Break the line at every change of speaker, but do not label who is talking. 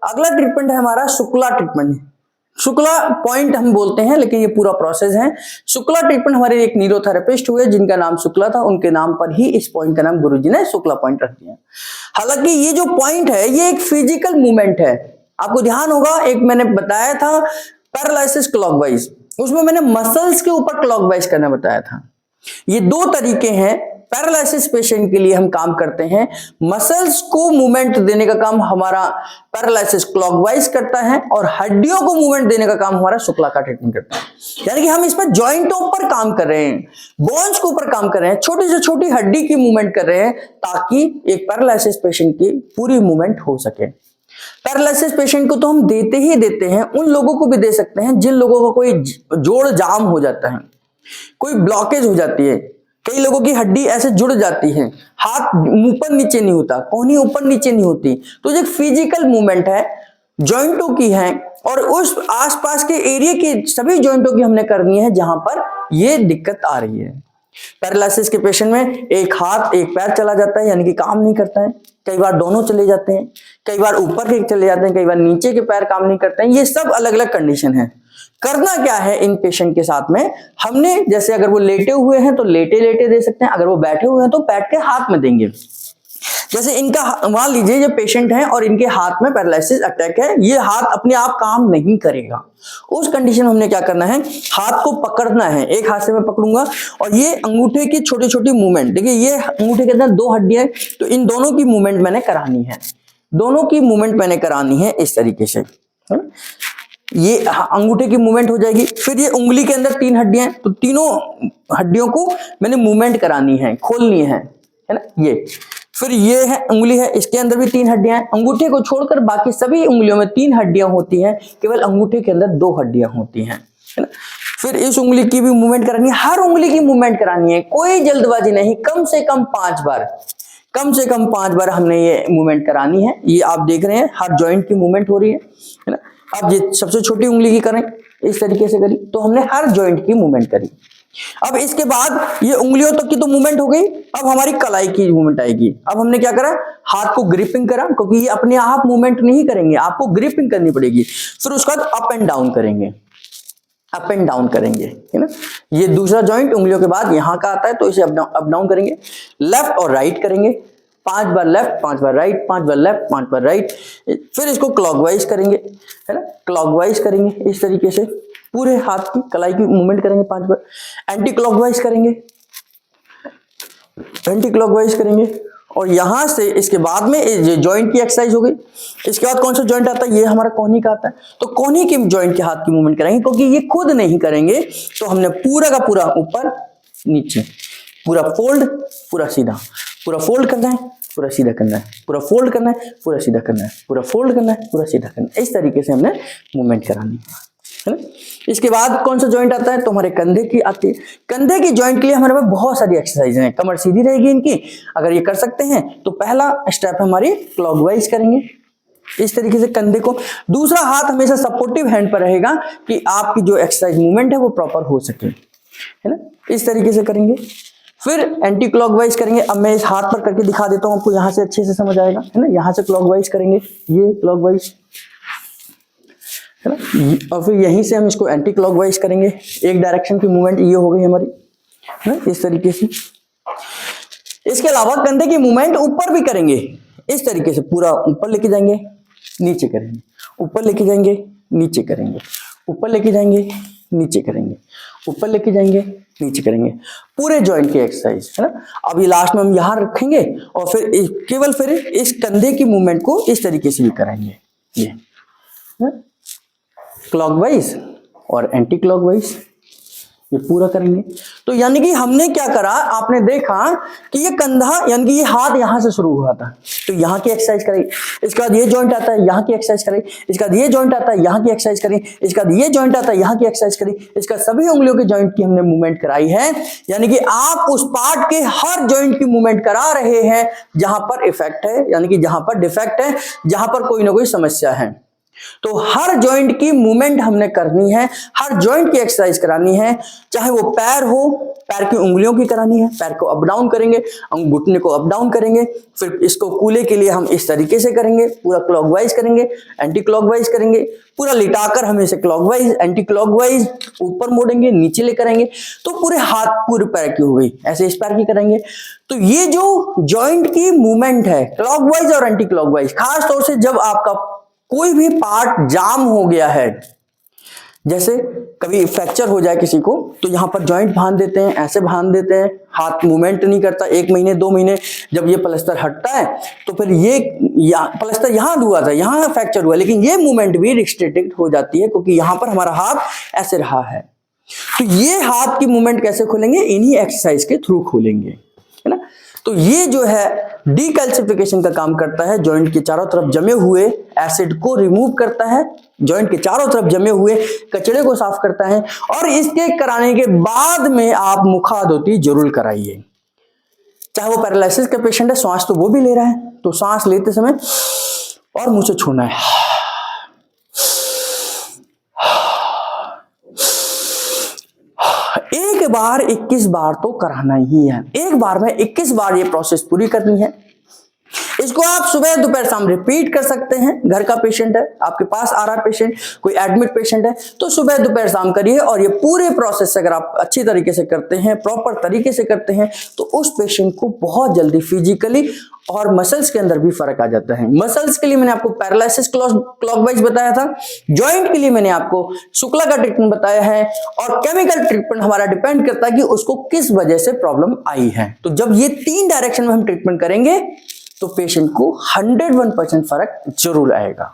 अगला ट्रीटमेंट है हमारा शुक्ला ट्रीटमेंट। शुक्ला पॉइंट हम बोलते हैं, लेकिन ये पूरा प्रोसेस है। शुक्ला ट्रीटमेंट हमारे एक न्यूरोथेरेपिस्ट हुए जिनका नाम शुक्ला था, उनके नाम पर ही इस पॉइंट का नाम गुरुजी ने शुक्ला पॉइंट रख दिया। हालांकि ये जो पॉइंट है ये एक फिजिकल मूवमेंट है। आपको ध्यान होगा, एक मैंने बताया था पैरालिसिस क्लॉकवाइज, उसमें मैंने मसल्स के ऊपर क्लॉकवाइज करना बताया था। ये दो तरीके हैं पैरालिसिस पेशेंट के लिए हम काम करते हैं। मसल्स को मूवमेंट देने का काम हमारा पैरालिसिस क्लॉकवाइज करता है और हड्डियों को मूवमेंट देने का काम हमारा शुक्ला का ट्रीटमेंट करता है। यानी कि हम इसमें जॉइंटों पर काम कर रहे हैं, बोन्स के ऊपर काम कर रहे हैं, छोटी से छोटी हड्डी की मूवमेंट कर रहे हैं ताकि एक पैरालिसिस पेशेंट की पूरी मूवमेंट हो सके। पैरालिसिस पेशेंट को तो हम देते ही देते हैं, उन लोगों को भी दे सकते हैं जिन लोगों को कोई जोड़ जाम हो जाता है, कोई ब्लॉकेज हो जाती है। कई लोगों की हड्डी ऐसे जुड़ जाती है, हाथ ऊपर नीचे नहीं होता, कोहनी ऊपर नीचे नहीं होती, तो ये फिजिकल मूवमेंट है, जॉइंटों की है और उस आसपास के एरिया की सभी जॉइंटों की हमने करनी है जहां पर ये दिक्कत आ रही है। पैरालिसिस के पेशेंट में एक हाथ एक पैर चला जाता है, यानी कि काम नहीं करता है, कई बार दोनों चले जाते हैं, कई बार ऊपर के चले जाते हैं, कई बार नीचे के पैर काम नहीं करते हैं। ये सब अलग अलग कंडीशन है। करना क्या है इन पेशेंट के साथ में, हमने जैसे अगर वो लेटे हुए हैं तो लेटे लेटे दे सकते हैं, अगर वो बैठे हुए हैं तो बैठ के हाथ में देंगे। जैसे इनका मान लीजिए ये पेशेंट है और इनके हाथ में पैरालिसिस अटैक है, ये हाथ अपने आप काम नहीं करेगा, उस कंडीशन में हमने क्या करना है, हाथ को पकड़ना है। एक हाथ से मैं पकड़ूंगा और ये अंगूठे की छोटी छोटी मूवमेंट, देखिए ये अंगूठे के अंदर दो हड्डियां, तो इन दोनों की मूवमेंट मैंने करानी है, दोनों की मूवमेंट मैंने करानी है इस तरीके से। ये अंगूठे की मूवमेंट हो जाएगी। फिर ये उंगली के अंदर तीन हड्डियां हैं, तो तीनों हड्डियों को मैंने मूवमेंट करानी है, खोलनी है ना ये। फिर ये है उंगली है, इसके अंदर भी तीन हड्डियां हैं, अंगूठे को छोड़कर बाकी सभी उंगलियों में तीन हड्डियां होती हैं, केवल अंगूठे के अंदर दो हड्डियां होती हैं, है ना। फिर इस उंगली की भी मूवमेंट करानी है, हर उंगली की मूवमेंट करानी है, कोई जल्दबाजी नहीं, कम से कम 5 बार, कम से कम 5 बार हमने ये मूवमेंट करानी है। ये आप देख रहे हैं हर जॉइंट की मूवमेंट हो रही है ना। अब ये सबसे छोटी उंगली की करें, इस तरीके से करी तो हमने हर जॉइंट की मूवमेंट करी। अब इसके बाद ये उंगलियों तक की तो मूवमेंट हो गई, अब हमारी कलाई की मूवमेंट आएगी। अब हमने क्या करा, हाथ को ग्रिपिंग करा, क्योंकि ये अपने आप मूवमेंट नहीं करेंगे, आपको ग्रिपिंग करनी पड़ेगी। फिर उसके बाद अप एंड डाउन करेंगे, अप एंड डाउन करेंगे, है ना। ये दूसरा जॉइंट उंगलियों के बाद यहाँ का आता है, तो इसे अप डाउन करेंगे। लेफ्ट और राइट करेंगे, 5 बार लेफ्ट, 5 बार राइट, 5 बार लेफ्ट, 5 बार राइट। फिर इसको क्लॉकवाइज करेंगे, है ना, क्लॉकवाइज करेंगे इस तरीके से, पूरे हाथ की कलाई की मूवमेंट करेंगे 5 बार। एंटी क्लॉकवाइज करेंगे, एंटी क्लॉकवाइज करेंगे। और यहां से इसके बाद में ये जॉइंट की एक्सरसाइज हो गई। इसके बाद कौन सा जॉइंट आता है, ये हमारा कोहनी का आता है, तो कोहनी के जॉइंट के हाथ की मूवमेंट कराएंगे, क्योंकि ये खुद नहीं करेंगे, तो हमने पूरा का पूरा ऊपर नीचे, पूरा फोल्ड, पूरा सीधा, पूरा फोल्ड करना है, पूरा सीधा करना है, पूरा फोल्ड करना है, पूरा सीधा करना है, पूरा फोल्ड करना है, पूरा सीधा करना है। इस तरीके से हमने मूवमेंट करानी है ना। इसके बाद कौन सा जॉइंट आता है, तो हमारे कंधे की आती है। कंधे की जॉइंट के लिए हमारे पास बहुत सारी एक्सरसाइज हैं, कमर सीधी रहेगी इनकी, अगर ये कर सकते हैं तो पहला स्टेप हमारी क्लॉकवाइज करेंगे इस तरीके से कंधे को। दूसरा हाथ हमेशा सपोर्टिव हैंड पर रहेगा कि आपकी जो एक्सरसाइज मूवमेंट है वो प्रॉपर हो सके, है ना, इस तरीके से करेंगे। फिर एंटी क्लॉकवाइज करेंगे। अब मैं इस हाथ पर करके दिखा देता हूं, आपको यहां से अच्छे से समझ आएगा, है ना। यहां से क्लॉकवाइज करेंगे, ये क्लॉकवाइज, है ना, और फिर यहीं से हम इसको एंटी क्लॉकवाइज करेंगे। एक डायरेक्शन की मूवमेंट ये हो गई हमारी, है ना, इस तरीके से। इसके अलावा कंधे की मूवमेंट ऊपर भी करेंगे इस तरीके से, पूरा ऊपर लेके जाएंगे, नीचे करेंगे, ऊपर लेके जाएंगे, नीचे करेंगे, ऊपर लेके जाएंगे, नीचे करेंगे, ऊपर लेके जाएंगे, नीचे करेंगे, पूरे जॉइंट की एक्सरसाइज, है ना। अभी लास्ट में हम यहां रखेंगे और फिर केवल फिर इस कंधे की मूवमेंट को इस तरीके से भी कराएंगे, ये क्लॉकवाइज और एंटी क्लॉकवाइज, ये पूरा करेंगे। तो यानी कि हमने क्या करा, आपने देखा कि ये कंधा यानी कि ये हाथ यहां से शुरू हुआ था, तो यहां की एक्सरसाइज करें। इसके बाद ये जॉइंट आता है, यहां की एक्सरसाइज करें। इसके बाद ये जॉइंट आता है, यहां की एक्सरसाइज करें। इसके बाद ये जॉइंट आता है, यहां की एक्सरसाइज करें। इसका सभी उंगलियों के जॉइंट की हमने मूवमेंट कराई है। यानी कि आप उस पार्ट के हर जॉइंट की मूवमेंट करा रहे हैं जहां पर इफेक्ट है, यानी कि जहां पर डिफेक्ट है, जहां पर कोई ना कोई समस्या है। तो हर जॉइंट की मूवमेंट हमने करनी है, हर जॉइंट की एक्सरसाइज करानी है, चाहे वो पैर हो, पैर की उंगलियों की करानी है, पैर को अप डाउन करेंगे, घुटने को अप डाउन करेंगे, फिर इसको कूले के लिए हम इस तरीके से करेंगे, पूरा क्लॉकवाइज करेंगे, एंटी क्लॉकवाइज करेंगे, पूरा लिटाकर हम इसे क्लॉकवाइज एंटी क्लॉकवाइज ऊपर मोड़ेंगे, नीचे ले करेंगे, तो पूरे हाथ पूरे पैर की हो गई, ऐसे इस पैर की करेंगे। तो ये जो जॉइंट की मूवमेंट है क्लॉकवाइज और एंटी क्लॉकवाइज, खास तौर से जब आपका कोई भी पार्ट जाम हो गया है, जैसे कभी फ्रैक्चर हो जाए किसी को, तो यहां पर जॉइंट बांध देते हैं, ऐसे बांध देते हैं, हाथ मूवमेंट नहीं करता, 1 महीने 2 महीने जब ये प्लास्टर हटता है तो फिर ये प्लास्टर यहां हुआ था, यहां फ्रैक्चर हुआ, लेकिन ये मूवमेंट भी रिस्ट्रिक्टेड हो जाती है क्योंकि यहां पर हमारा हाथ ऐसे रहा है। तो ये हाथ की मूवमेंट कैसे खोलेंगे? इन्हीं एक्सरसाइज के थ्रू खोलेंगे, है ना। तो ये जो है डीकैल्सिफिकेशन का काम करता है, जॉइंट के चारों तरफ जमे हुए एसिड को रिमूव करता है, जॉइंट के चारों तरफ जमे हुए कचरे को साफ करता है। और इसके कराने के बाद में आप मुखादोती जरूर कराइए। चाहे वो पैरालिसिस का पेशेंट है, सांस तो वो भी ले रहा है, तो सांस लेते समय और मुंह से छोड़ना है, एक बार 21 बार तो कराना ही है, एक बार में 21 बार ये प्रोसेस पूरी करनी है। इसको आप सुबह दोपहर शाम रिपीट कर सकते हैं। घर का पेशेंट है, आपके पास आ रहा है पेशेंट, कोई एडमिट पेशेंट है, तो सुबह दोपहर शाम करिए। और ये पूरे प्रोसेस अगर आप अच्छी तरीके से करते हैं, प्रॉपर तरीके से करते हैं, तो उस पेशेंट को बहुत जल्दी फिजिकली और मसल्स के अंदर भी फर्क आ जाता है। मसल्स के लिए मैंने आपको पैरालिसिस क्लॉकवाइज बताया था, जॉइंट के लिए मैंने आपको शुक्ला का ट्रीटमेंट बताया है, और केमिकल ट्रीटमेंट हमारा डिपेंड करता है कि उसको किस वजह से प्रॉब्लम आई है। तो जब ये 3 डायरेक्शन में हम ट्रीटमेंट करेंगे तो पेशेंट को 101% फर्क जरूर आएगा।